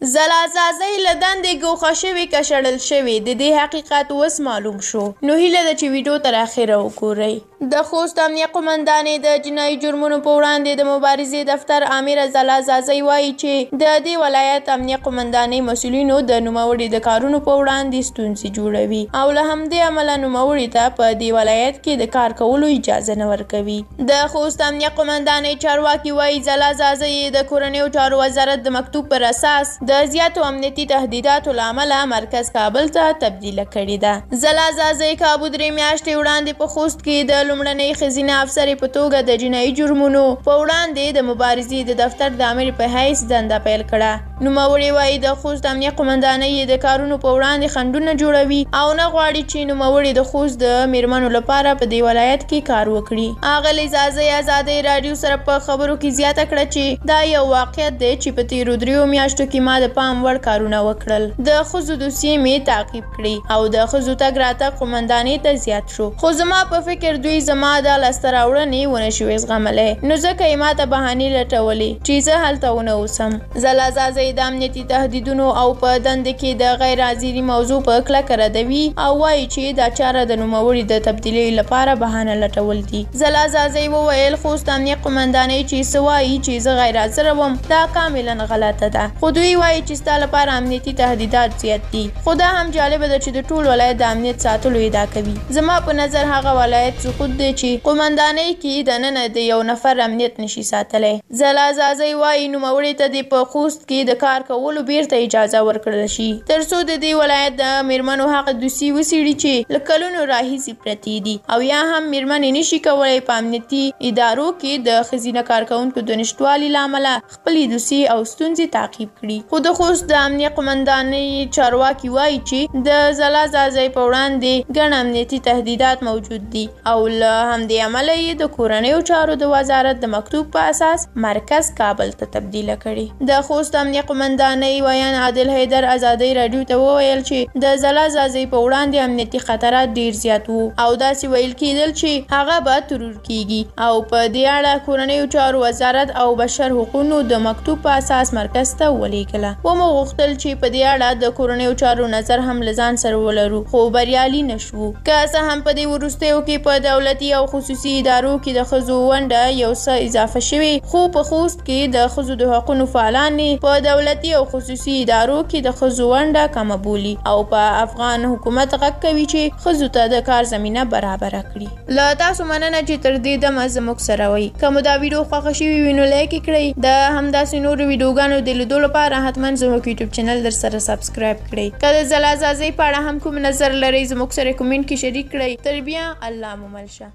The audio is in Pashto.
زلازازۍ له دندې ګوښه شوې که شړل شوې د دې حقیقت اوس معلوم شو. نو هیله ده چې ویډیو تر اخره وګورئ. د خوست امنیه قومندانې د جنایي جرمونو په وړاندې د مبارزې دفتر امیر زلازازۍ وایي چې د دې ولایت امنیه قومندانۍ مسؤلینو د نوموړي د کارونو په وړاندې ستونزې جوړوي او له همدې امله نوموړي ته په دې ولایت کې د کار کولو اجازه نه ورکوي. د خوست امنیه قومندانۍ چارواکي وایي زلازازۍ د کورنیو چارو وزارت د مکتوب پر اساس د زیاتو امنیتي تهدیداتو له امله مرکز کابل ته تبدیله کړې ده. زلازازۍ کابو 3 میاشتې وړاندې په خوست کې د لومړنۍ ښځینه افسرې په توګه د جنایي جرمونو په وړاندې د مبارزې د دفتر د امیر په حیث دنده پیل کړه. نوموړي وایي د خوست امنیه قومندانۍ د کارونو په وړاندې خنډونه جوړوي او نه غواړي چې نوموړي د خوست د میرمنو لپاره په دې ولایت کې کار وکړي. اغلې زازۍ ازادۍ راډیو سره په خبرو کې زیاته کړه چې دا یو واقعیت دی چې په تیرو 3 میاشتو کې ما د پام وړ کارونه وکړل. د ښځو دوسیې مې تعقیب کړي او د ښځو تګ راتګ قومندانۍ ته زیات شو، خو زما په فکر دوی زما د لاسته راوړنې ونه شوې زغملی، نو ځکه یې ماته بهانې لټولې چې زه هلته ونه اوسم. زلازازۍ د امنیتي تهدیدونو او په دندې کې د غیر حاضري موضوع په کلکه ردوي او وایي چې دا چاره د نوموړي د تبدیلۍ لپاره بهانه لټول دي. زلازازۍ وویل خوست امنیه قومندانۍ چې څه وایي چې زه غیر حاضره وم دا کاملا غلطه ده، خو دوی وایي چې ستا لپاره امنیتي تهدیدات زیات دي. خو دا هم جالبه ده چې د ټول ولایت د امنیت ساتلو ادعا کوي. زما په نظر هغه ولایت سقوط دی چې قومندانۍ کې دننه د یو نفر امنیت نشي ساتلی. زلازازۍ وایي نوموړي ته د په خوست کې د کار کولو بیرته اجازه ورکړل شي ترڅو د دې ولایت د میرمنو هغه دوسي وڅېړي چې له کلونو راهیسې پرتې دي او یا هم میرمنې نشي کولی په امنیتي ادارو کې د ښځینه کارکوونکو د نشتوالي له امله خپلې دوسي او ستونزې تعقیب کړي. خو د خوست د امنیه قومندانۍ چارواکي وایي چې د زلازازۍ په وړاندې ګڼ امنیتي تهدیدات موجود دي او له همدې امله یې د کورنیو چارو د وزارت د مکتوب په اساس مرکز کابل ته تبدیله کړي. د خوست امنیه قومندانۍ ویان عادل حیدر ازادۍ راډیو ته وویل چې د زلازازۍ په وړاندې امنیتي خطرات ډیر زیات وو او داسې ویل کېدل چې هغه به ترور کیږي او په دې اړه کورنیو چارو وزارت او بشر حقوقو د مکتوب په اساس مرکز ته ولیږله. ومو غوښتل چې په دې اړه د کورنیو چارو نظر هم له ځان سره ولرو خو بریالي نشو. که څه هم په دې وروستیو کې په دولتي او خصوصي ادارو کې د ښځو ونډه یو څه اضافه شوې، خو په خوست کې د ښځو د حقونو فعالان په دولتي او خصوصي ادارو کې د ښځو ونډه کمه بولي او په افغان حکومت غږ کوي چې ښځو ته د کار زمینه برابره کړي. له تاسو مننه چې تر دې دمه زموږ سره وئ. که مو دا ویډیو خوښه شوې وي نو لایک یې کړئ. د همداسې نورو ویډیوګانو د لیدو لپاره حتما زموږ یوټیوب چینل در سره سبسکرایب کړئ. که د زلازازۍ په اړه هم کوم نظر لرئ زموږ سره کمنټ کې شریک کړئ. تر بیا الله مو مل شه.